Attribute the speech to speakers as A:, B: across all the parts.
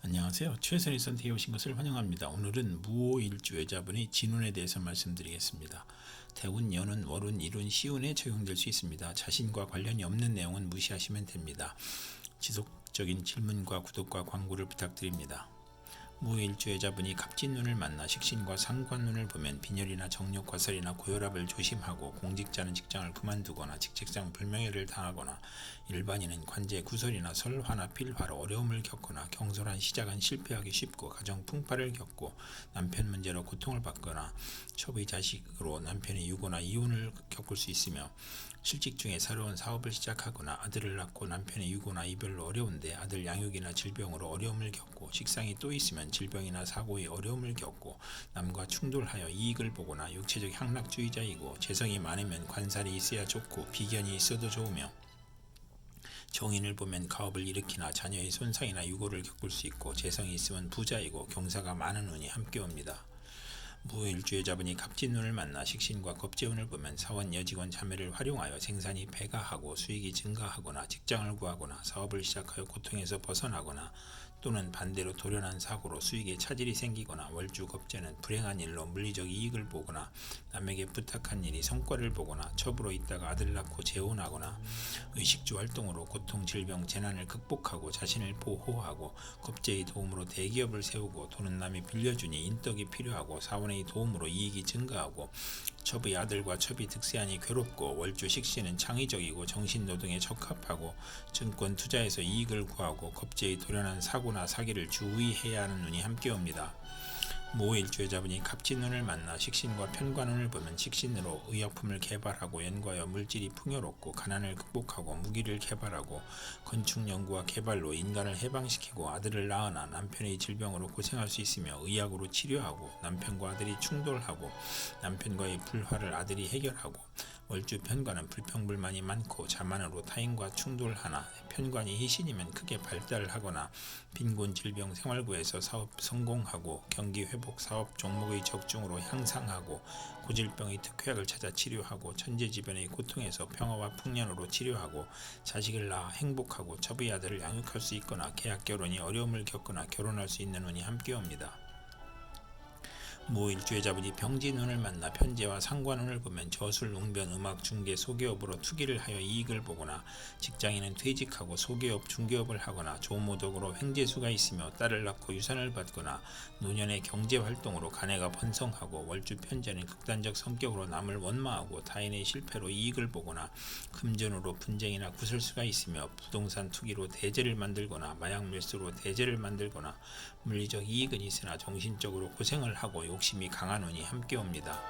A: 안녕하세요. 최선의 선택에 오신 것을 환영합니다. 오늘은 무오일주여자분의 진운에 대해서 말씀드리겠습니다. 대운, 연운, 월운, 일운, 시운에 적용될 수 있습니다. 자신과 관련이 없는 내용은 무시하시면 됩니다. 지속적인 질문과 구독과 광고를 부탁드립니다. 무오일주여자분이 갑진운을 만나 식신과 상관운을 보면 빈혈이나 정력 과설이나 고혈압을 조심하고, 공직자는 직장을 그만두거나 직책상 불명예를 당하거나, 일반인은 관제 구설이나 설화나 필화로 어려움을 겪거나, 경솔한 시작은 실패하기 쉽고 가정 풍파를 겪고, 남편 문제로 고통을 받거나, 첩의 자식으로 남편의 유고나 이혼을 겪을 수 있으며, 실직 중에 새로운 사업을 시작하거나, 아들을 낳고 남편의 유고나 이별로 어려운데 아들 양육이나 질병으로 어려움을 겪고, 식상이 또 있으면 질병이나 사고에 어려움을 겪고, 남과 충돌하여 이익을 보거나, 육체적 향락주의자이고, 재성이 많으면 관살이 있어야 좋고 비견이 있어도 좋으며, 정인을 보면 가업을 일으키나 자녀의 손상이나 유고를 겪을 수 있고, 재성이 있으면 부자이고 경사가 많은 운이 함께 옵니다. 무오일주여자분이 갑진운을 만나 식신과 겁재운을 보면 사원, 여직원, 자매를 활용하여 생산이 배가하고 수익이 증가하거나, 직장을 구하거나 사업을 시작하여 고통에서 벗어나거나, 또는 반대로 돌연한 사고로 수익에 차질이 생기거나, 월주 겁재는 불행한 일로 물리적 이익을 보거나, 남에게 부탁한 일이 성과를 보거나, 첩으로 있다가 아들 낳고 재혼하거나, 의식주 활동으로 고통, 질병, 재난을 극복하고 자신을 보호하고, 겁재의 도움으로 대기업을 세우고, 돈은 남이 빌려주니 인덕이 필요하고, 사원의 도움으로 이익이 증가하고, 첩의 아들과 첩이 득세하니 괴롭고, 월주 식신은 창의적이고 정신노동에 적합하고, 증권 투자에서 이익을 구하고, 겁재의 돌연한 사고나 사기를 주의해야 하는 운이 함께 옵니다. 무오일주여자분이 갑진운을 만나 식신과 편관운을 보면 식신으로 의약품을 개발하고, 연과여 물질이 풍요롭고, 가난을 극복하고, 무기를 개발하고, 건축 연구와 개발로 인간을 해방시키고, 아들을 낳으나 남편의 질병으로 고생할 수 있으며 의학으로 치료하고, 남편과 아들이 충돌하고 남편과의 불화를 아들이 해결하고, 월주 편관은 불평불만이 많고 자만으로 타인과 충돌하나, 편관이 희신이면 크게 발달하거나, 빈곤, 질병, 생활고에서 사업 성공하고, 경기 회복, 사업 종목의 적중으로 향상하고, 고질병의 특효약을 찾아 치료하고, 천재지변의 고통에서 평화와 풍년으로 치료하고, 자식을 낳아 행복하고 첩의 아들을 양육할 수 있거나, 계약 결혼이 어려움을 겪거나 결혼할 수 있는 운이 함께 옵니다. 무오일주여자분이 병진운을 만나 편재와 상관운을 보면 저술, 웅변, 음악, 중개, 소기업으로 투기를 하여 이익을 보거나, 직장인은 퇴직하고 소기업, 중개업을 하거나, 조모덕으로 횡재수가 있으며 딸을 낳고 유산을 받거나, 노년의 경제활동으로 가내가 번성하고, 월주 편재는 극단적 성격으로 남을 원망하고 타인의 실패로 이익을 보거나, 금전으로 분쟁이나 구설수가 있으며 부동산 투기로 대재를 만들거나, 마약 밀수로 대재를 만들거나, 물리적 이익은 있으나 정신적으로 고생을 하고 욕심이 강한 운이 함께 옵니다.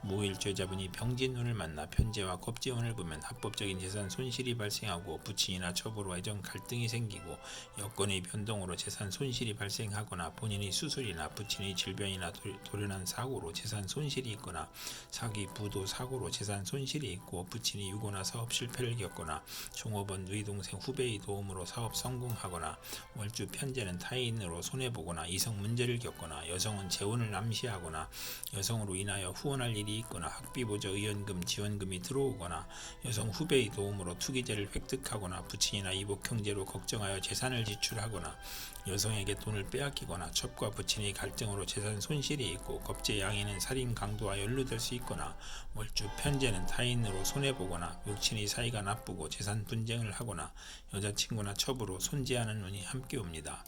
A: 무오일주여자분이 병진운을 만나 편재와 겁재운을 보면 합법적인 재산 손실이 발생하고, 부친이나 첩으로 애정 갈등이 생기고, 여건의 변동으로 재산 손실이 발생하거나, 본인의 수술이나 부친의 질병이나 돌연한 사고로 재산 손실이 있거나, 사기, 부도, 사고로 재산 손실이 있고, 부친이 유고나 사업 실패를 겪거나, 종업원, 누이 동생, 후배의 도움으로 사업 성공하거나, 월주 편재는 타인으로 손해보거나 이성 문제를 겪거나, 여성은 재혼을 암시하거나, 여성으로 인하여 후원할 일이 있거나, 학비보조 의원금, 지원금이 들어오거나, 여성 후배의 도움으로 투기재를 획득하거나, 부친이나 이복 형제로 걱정하여 재산을 지출하거나, 여성에게 돈을 빼앗기거나, 첩과 부친의 갈등으로 재산 손실이 있고, 겁재 양에는 살인, 강도와 연루될 수 있거나, 월주 편재는 타인으로 손해보거나, 육친의 사이가 나쁘고 재산 분쟁을 하거나, 여자친구나 첩으로 손재하는 운이 함께 옵니다.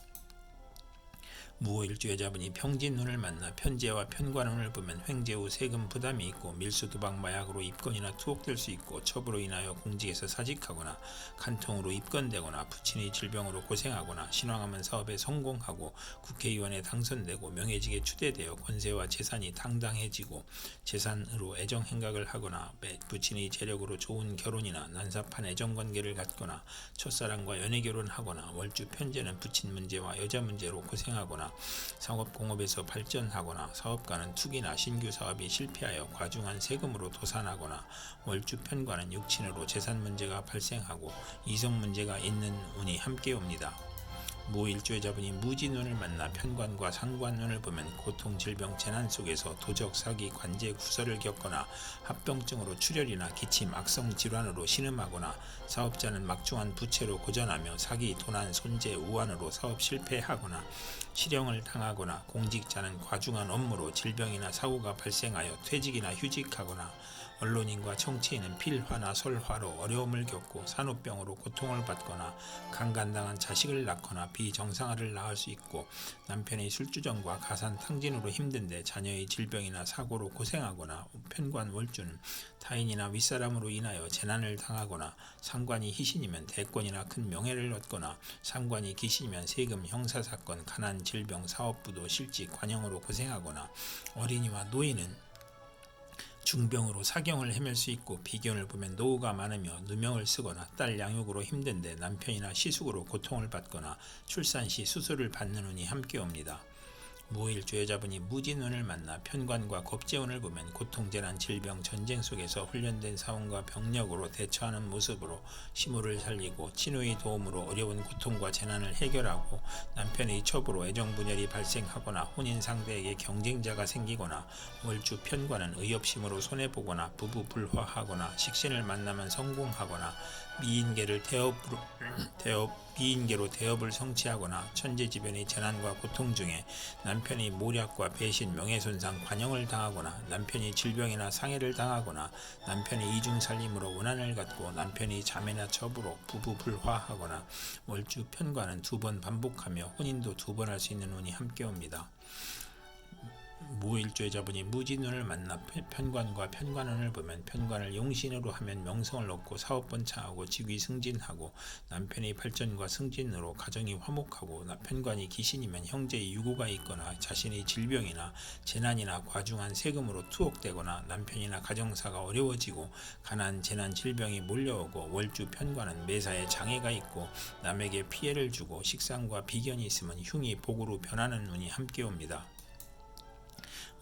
A: 무오일주여자분이 병진운을 만나 편재와 편관운을 보면 횡재 후 세금 부담이 있고, 밀수, 도박, 마약으로 입건이나 투옥될 수 있고, 첩으로 인하여 공직에서 사직하거나 간통으로 입건되거나, 부친의 질병으로 고생하거나, 신앙하면 사업에 성공하고 국회의원에 당선되고 명예직에 추대되어 권세와 재산이 당당해지고, 재산으로 애정행각을 하거나, 부친의 재력으로 좋은 결혼이나 난사판 애정관계를 갖거나, 첫사랑과 연애결혼하거나, 월주 편재는 부친 문제와 여자 문제로 고생하거나, 상업 공업에서 발전하거나, 사업가는 투기나 신규 사업이 실패하여 과중한 세금으로 도산하거나, 월주 편관은 육친으로 재산 문제가 발생하고 이성 문제가 있는 운이 함께 옵니다. 무일주의자분이 무진운을 만나 편관과 상관운을 보면 고통, 질병, 재난 속에서 도적, 사기, 관제, 구설을 겪거나 합병증으로 출혈이나 기침, 악성 질환으로 신음하거나 사업자는 막중한 부채로 고전하며 사기, 도난, 손재, 우환으로 사업 실패하거나 실형을 당하거나 공직자는 과중한 업무로 질병이나 사고가 발생하여 퇴직이나 휴직하거나 언론인과 정치인은 필화나 설화로 어려움을 겪고 산후병으로 고통을 받거나 강간당한 자식을 낳거나 비정상아를 낳을 수 있고 남편의 술주정과 가산탕진으로 힘든데 자녀의 질병이나 사고로 고생하거나 편관월주는 타인이나 윗사람으로 인하여 재난을 당하거나 상관이 희신이면 대권이나 큰 명예를 얻거나 상관이 귀신이면 세금, 형사사건, 가난, 질병, 사업부도, 실직, 관형으로 고생하거나 어린이와 노인은 중병으로 사경을 헤맬 수 있고 비견을 보면 노후가 많으며 누명을 쓰거나 딸 양육으로 힘든데 남편이나 시숙으로 고통을 받거나 출산 시 수술을 받는 운이 함께 옵니다. 무일주의자분이 무진운을 만나 편관과 겁재운을 보면 고통, 재난, 질병, 전쟁 속에서 훈련된 사원과 병력으로 대처하는 모습으로 시무를 살리고 친후의 도움으로 어려운 고통과 재난을 해결하고 남편의 첩으로 애정분열이 발생하거나 혼인 상대에게 경쟁자가 생기거나 월주 편관은 의협심으로 손해보거나 부부 불화하거나 식신을 만나면 성공하거나 미인계로 대업을 성취하거나 천재지변의 재난과 고통 중에 남편이 모략과 배신, 명예손상, 관형을 당하거나 남편이 질병이나 상해를 당하거나 남편이 이중살림으로 원한을 갖고 남편이 자매나 첩으로 부부 불화하거나 월주 편관은 2번 반복하며 혼인도 2번 할 수 있는 운이 함께 옵니다. 무일주의자분이 무진운을 만나 편관과 편관운을 보면 편관을 용신으로 하면 명성을 얻고 사업 번창하고 직위 승진하고 남편의 발전과 승진으로 가정이 화목하고 편관이 귀신이면 형제의 유고가 있거나 자신의 질병이나 재난이나 과중한 세금으로 투옥되거나 남편이나 가정사가 어려워지고 가난, 재난, 질병이 몰려오고 월주 편관은 매사에 장애가 있고 남에게 피해를 주고 식상과 비견이 있으면 흉이 복으로 변하는 운이 함께 옵니다.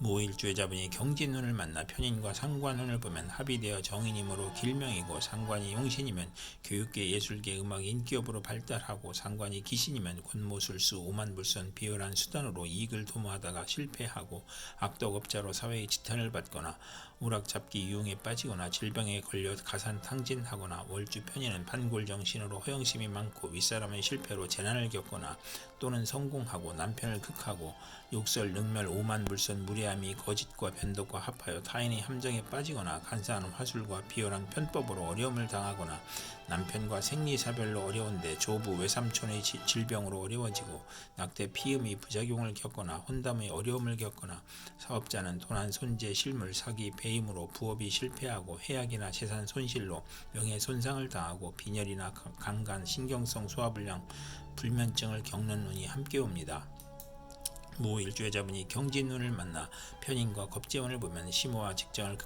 A: 무일주의자분이 경진운을 만나 편인과 상관운을 보면 합의되어 정인이므로 길명이고 상관이 용신이면 교육계, 예술계, 음악, 인기업으로 발달하고 상관이 기신이면 권모술수, 오만불선, 비열한 수단으로 이익을 도모하다가 실패하고 악덕업자로 사회의 지탄을 받거나 오락잡기 유흥에 빠지거나 질병에 걸려 가산탕진하거나 월주 편인은 판골정신으로 허영심이 많고 윗사람의 실패로 재난을 겪거나 또는 성공하고 남편을 극하고 욕설, 능멸, 오만불선, 무례함이 거짓과 변덕과 합하여 타인의 함정에 빠지거나 간사한 화술과 비열한 편법으로 어려움을 당하거나 남편과 생리사별로 어려운데 조부, 외삼촌의 질병으로 어려워지고 낙태, 피음이 부작용을 겪거나 혼담의 어려움을 겪거나 사업자는 도난, 손재, 실물, 사기, 배임으로 부업이 실패하고 해악이나 재산 손실로 명예 손상을 당하고 빈혈이나 강간, 신경성 소화불량, 불면증을 겪는 운이 함께 옵니다. 무일주의자분이 경진운을 만나 편인과 겁재운을 보면 심호와 직장을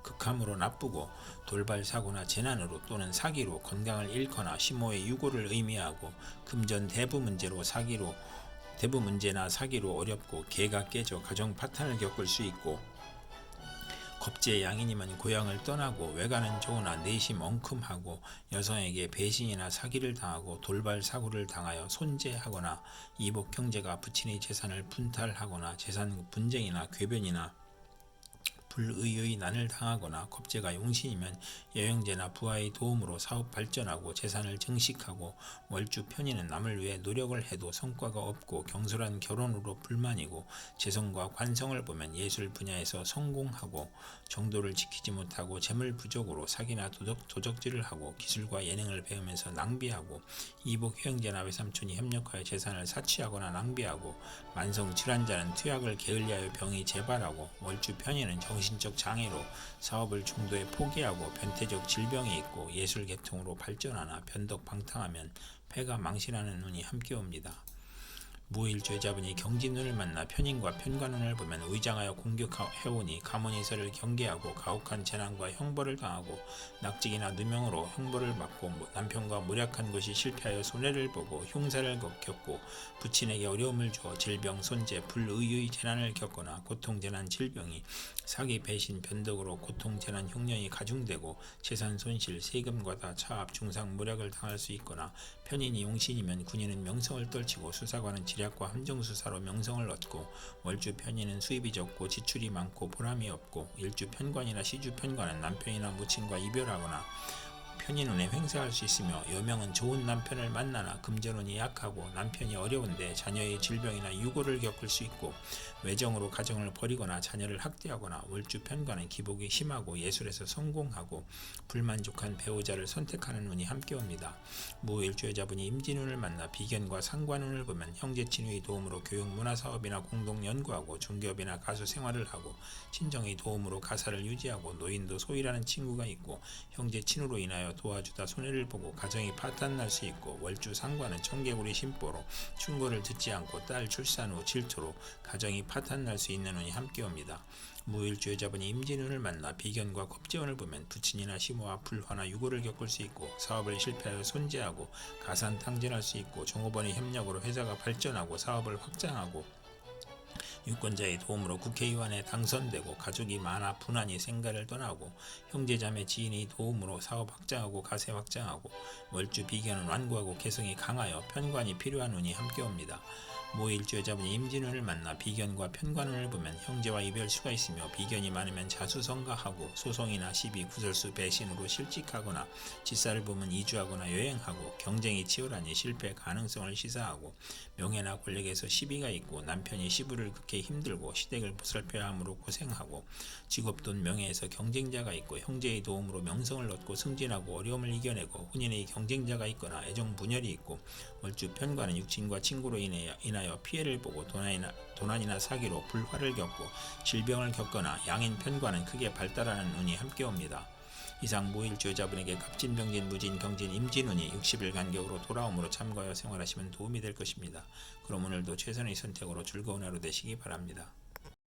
A: 극함으로 나쁘고 돌발 사고나 재난으로 또는 사기로 건강을 잃거나 심호의 유고를 의미하고 금전 대부 문제로 대부 문제나 사기로 어렵고 계가 깨져 가정 파탄을 겪을 수 있고 겁재 양인이면 고향을 떠나고 외가는 좋으나 내심 엉큼하고 여성에게 배신이나 사기를 당하고 돌발 사고를 당하여 손재하거나 이복 형제가 부친의 재산을 분탈하거나 재산 분쟁이나 궤변이나 불의의 난을 당하거나 겁재가 용신이면 여형제나 부하의 도움으로 사업 발전하고 재산을 증식하고 월주 편인은 남을 위해 노력을 해도 성과가 없고 경솔한 결혼으로 불만이고 재성과 관성을 보면 예술 분야에서 성공하고 정도를 지키지 못하고 재물 부족으로 사기나 도적질을 하고 기술과 예능을 배우면서 낭비하고 이복 형제나 외삼촌이 협력하여 재산을 사취하거나 낭비하고 만성 질환자는 투약을 게을리하여 병이 재발하고 월주 편인은 정신적 장애로 사업을 중도에 포기하고 변태적 질병이 있고 예술 계통으로 발전하나 변덕 방탕하면 폐가 망신하는 운이 함께 옵니다. 무일주의자분이 경진운을 만나 편인과 편관운을 보면 의장하여 공격해오니 가문이설을 경계하고 가혹한 재난과 형벌을 당하고 낙직이나 누명으로 형벌을 받고 남편과 모략한 것이 실패하여 손해를 보고 흉사를 겪고 부친에게 어려움을 주어 질병, 손재, 불의의 재난을 겪거나 고통, 재난, 질병이 사기, 배신, 변덕으로 고통, 재난, 흉년이 가중되고 재산 손실, 세금 과다, 차압, 중상, 모략을 당할 수 있거나 편인이 용신이면 군인은 명성을 떨치고 수사관은 지략과 함정수사로 명성을 얻고 월주 편인은 수입이 적고 지출이 많고 보람이 없고 일주 편관이나 시주 편관은 남편이나 모친과 이별하거나 편인운에 횡세할 수 있으며 여명은 좋은 남편을 만나나 금전운이 약하고 남편이 어려운데 자녀의 질병이나 유고를 겪을 수 있고 외정으로 가정을 버리거나 자녀를 학대하거나 월주 편관은 기복이 심하고 예술에서 성공하고 불만족한 배우자를 선택하는 운이 함께 옵니다. 무일주 여자분이 임진운을 만나 비견과 상관운을 보면 형제 친구의 도움으로 교육 문화사업이나 공동 연구하고 중개업이나 가수 생활을 하고 친정의 도움으로 가사를 유지하고 노인도 소일하는 친구가 있고 형제 친우로 인하여 도와주다 손해를 보고 가정이 파탄날 수 있고 월주 상관은 청개구리 심보로 충고를 듣지 않고 딸 출산 후 질투로 가정이 파탄날 수 있는 운이 함께 옵니다. 무일주 여자분이 임진운을 만나 비견과 겁재운을 보면 부친이나 시모와 불화나 유고를 겪을 수 있고 사업을 실패하여 손재하고 가산탕진할 수 있고 종업원의 협력으로 회사가 발전하고 사업을 확장하고 유권자의 도움으로 국회의원에 당선되고 가족이 많아 분한이 생가를 떠나고 형제자매 지인의 도움으로 사업 확장하고 가세 확장하고 월주 비견은 완고하고 개성이 강하여 편관이 필요한 운이 함께 옵니다. 무일주 여자분이 임진운을 만나 비견과 편관운을 보면 형제와 이별수가 있으며 비견이 많으면 자수성가하고 소송이나 시비 구설수 배신으로 실직하거나 직사를 보면 이주하거나 여행하고 경쟁이 치열하니 실패 가능성을 시사하고 명예나 권력에서 시비가 있고 남편이 시부를 극해 힘들고 시댁을 보살펴야 함으로 고생하고 직업 돈 명예에서 경쟁자가 있고 형제의 도움으로 명성을 얻고 승진하고 어려움을 이겨내고 혼인의 경쟁자가 있거나 애정 분열이 있고 월주 편관은 육친과 친구로 인하여 피해를 보고 도난이나 사기로 불화를 겪고 질병을 겪거나 양인 편관은 크게 발달하는 운이 함께 옵니다. 이상 무일주 여자분에게 갑진병진 무진 경진 임진운이 60일 간격으로 돌아옴으로 참고하여 생활하시면 도움이 될 것입니다. 그럼 오늘도 최선의 선택으로 즐거운 하루 되시기 바랍니다.